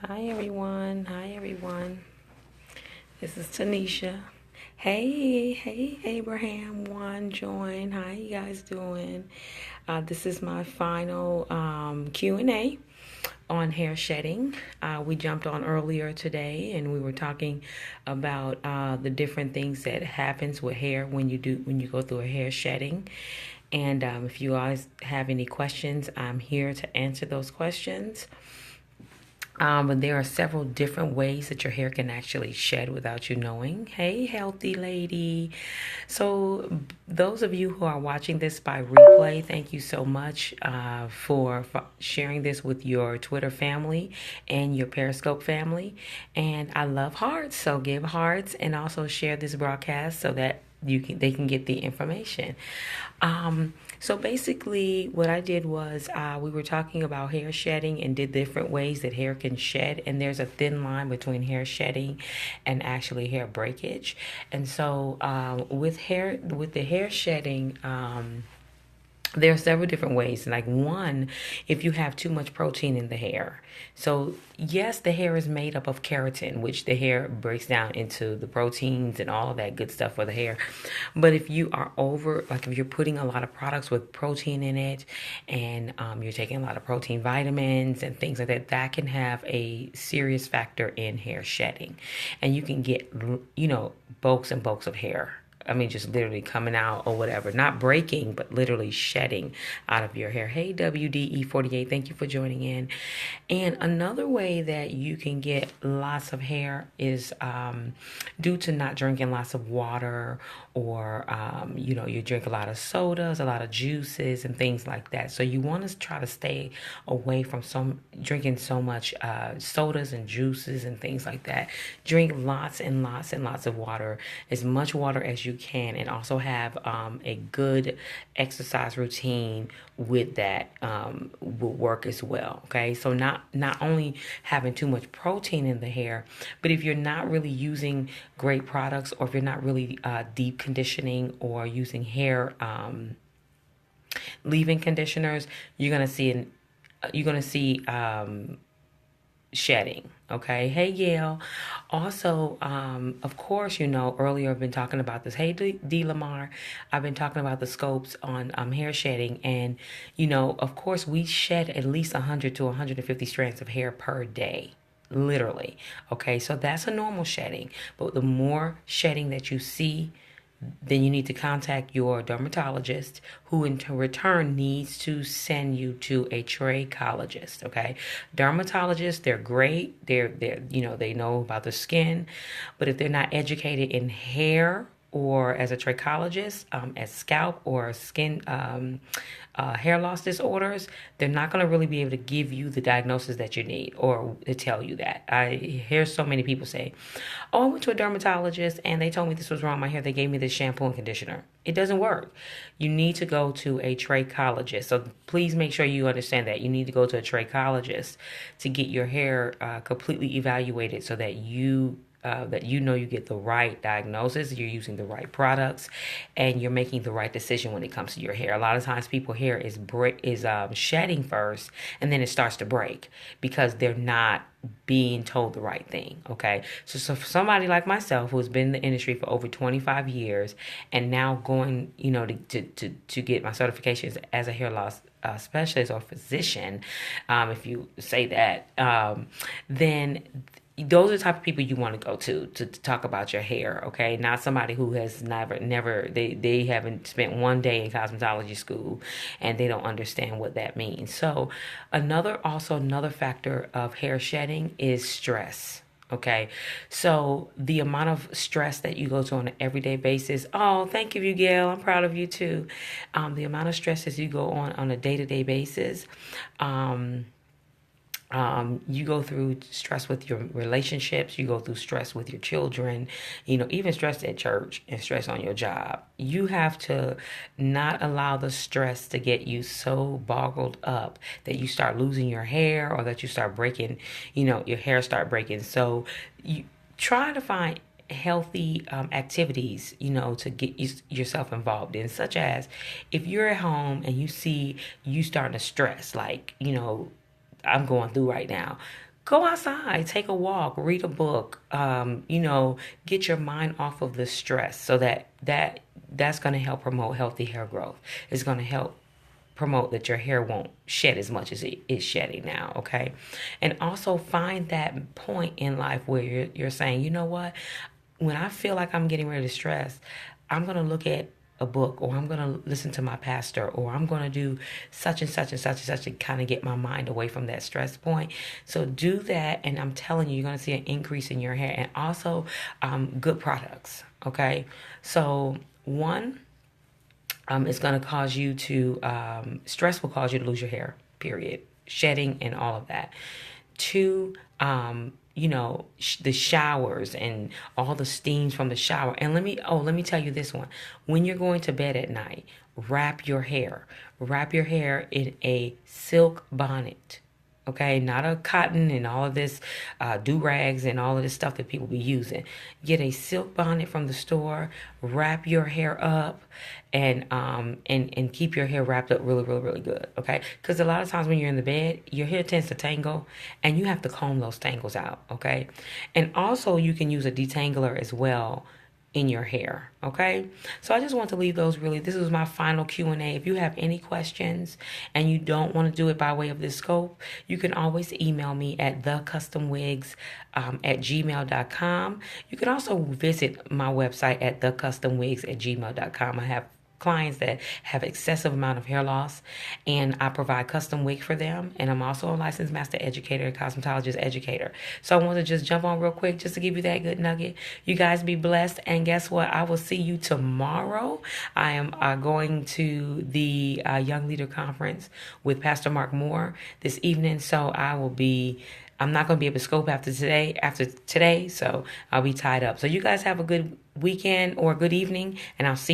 Hi everyone. Hi everyone. This is Tanisha. Hey Abraham. One join. How you guys doing? This is my final Q&A on hair shedding. We jumped on earlier today and we were talking about the different things that happens with hair when you go through a hair shedding. And if you guys have any questions, I'm here to answer those questions. But there are several different ways that your hair can actually shed without you knowing. Hey, healthy lady. So, those of you who are watching this by replay, thank you so much for sharing this with your Twitter family and your Periscope family. And I love hearts, so give hearts and also share this broadcast so that they can get the information. So basically, what I did was we were talking about hair shedding and did different ways that hair can shed, and there's a thin line between hair shedding and actually hair breakage. And so with the hair shedding. There are several different ways. Like one, if you have too much protein in the hair. So yes, the hair is made up of keratin, which the hair breaks down into the proteins and all of that good stuff for the hair. But if you are like if you're putting a lot of products with protein in it, and you're taking a lot of protein vitamins and things like that, that can have a serious factor in hair shedding, and you can get bulks and bulks of hair. I mean, just literally coming out or whatever. Not breaking, but literally shedding out of your hair. Hey, WDE48, thank you for joining in. And another way that you can get lots of hair is due to not drinking lots of water, or, you drink a lot of sodas, a lot of juices, and things like that. So you want to try to stay away from drinking so much sodas and juices and things like that. Drink lots and lots and lots of water, as much water as you can, and also have a good exercise routine with that will work as well. Okay, so not only having too much protein in the hair, but if you're not really using great products, or if you're not really deep conditioning or using hair leave-in conditioners, you're gonna see shedding. Okay. Hey, Gail. Also, of course, earlier I've been talking about this. Hey, D. Lamar, I've been talking about the scopes on hair shedding. And, of course, we shed at least 100 to 150 strands of hair per day. Literally. Okay. So that's a normal shedding. But the more shedding that you see, then you need to contact your dermatologist, who in return needs to send you to a trachologist. Okay, dermatologists, they're great. They know about the skin, but if they're not educated in hair, or as a trachologist, as scalp or skin hair loss disorders, they're not going to really be able to give you the diagnosis that you need, or to tell you that. I hear so many people say, "Oh, I went to a dermatologist and they told me this was wrong with my hair. They gave me this shampoo and conditioner." It doesn't work. You need to go to a trachologist. So please make sure you understand that. You need to go to a trachologist to get your hair completely evaluated, so that you get the right diagnosis, you're using the right products, and you're making the right decision when it comes to your hair. A lot of times people's hair is shedding first, and then it starts to break because they're not being told the right thing. Okay, so for somebody like myself, who's been in the industry for over 25 years and now going to get my certifications as a hair loss specialist or physician, if you say that, then those are the type of people you want to go to talk about your hair. Okay, not somebody who has never they haven't spent one day in cosmetology school and they don't understand what that means. So another factor of hair shedding is stress. Okay, so the amount of stress that you go to on an everyday basis. Oh, thank you, Gail. I'm proud of you too. The amount of stress as you go on a day-to-day basis. You go through stress with your relationships, you go through stress with your children, even stress at church and stress on your job. You have to not allow the stress to get you so boggled up that you start losing your hair, or that you start breaking, your hair start breaking. So you try to find healthy activities, to get yourself involved in, such as if you're at home and you see you starting to stress, like, I'm going through right now. go outside, take a walk, read a book, get your mind off of the stress, so that's going to help promote healthy hair growth. It's going to help promote that your hair won't shed as much as it is shedding now, okay? And also find that point in life where you're saying, you know what? When I feel like I'm getting ready to stress, I'm going to look at a book, or I'm going to listen to my pastor, or I'm going to do such and such and such and such to kind of get my mind away from that stress point. So do that, and I'm telling you, you're going to see an increase in your hair. And also good products, okay? So one, it's going to cause you to, stress will cause you to lose your hair, period. Shedding and all of that. Two, the showers and all the steams from the shower. And let me tell you this one. When you're going to bed at night, wrap your hair. Wrap your hair in a silk bonnet. Okay, not a cotton and all of this do-rags and all of this stuff that people be using. Get a silk bonnet from the store, wrap your hair up, and keep your hair wrapped up really, really, really good. Okay, because a lot of times when you're in the bed, your hair tends to tangle, and you have to comb those tangles out. Okay, and also you can use a detangler as well in your hair. Okay, so I just want to leave those really. This is my final Q&A. If you have any questions and you don't want to do it by way of this scope, you can always email me at thecustomwigs at gmail.com. You can also visit my website at thecustomwigs at gmail.com. I have clients that have excessive amount of hair loss, and I provide custom wigs for them. And I'm also a licensed master educator, cosmetologist educator. So I want to just jump on real quick just to give you that good nugget. You guys be blessed, and guess what? I will see you tomorrow. I am going to the Young Leader Conference with Pastor Mark Moore this evening, so I'm not going to be able to scope after today, so I'll be tied up. So you guys have a good weekend or good evening, and I'll see you.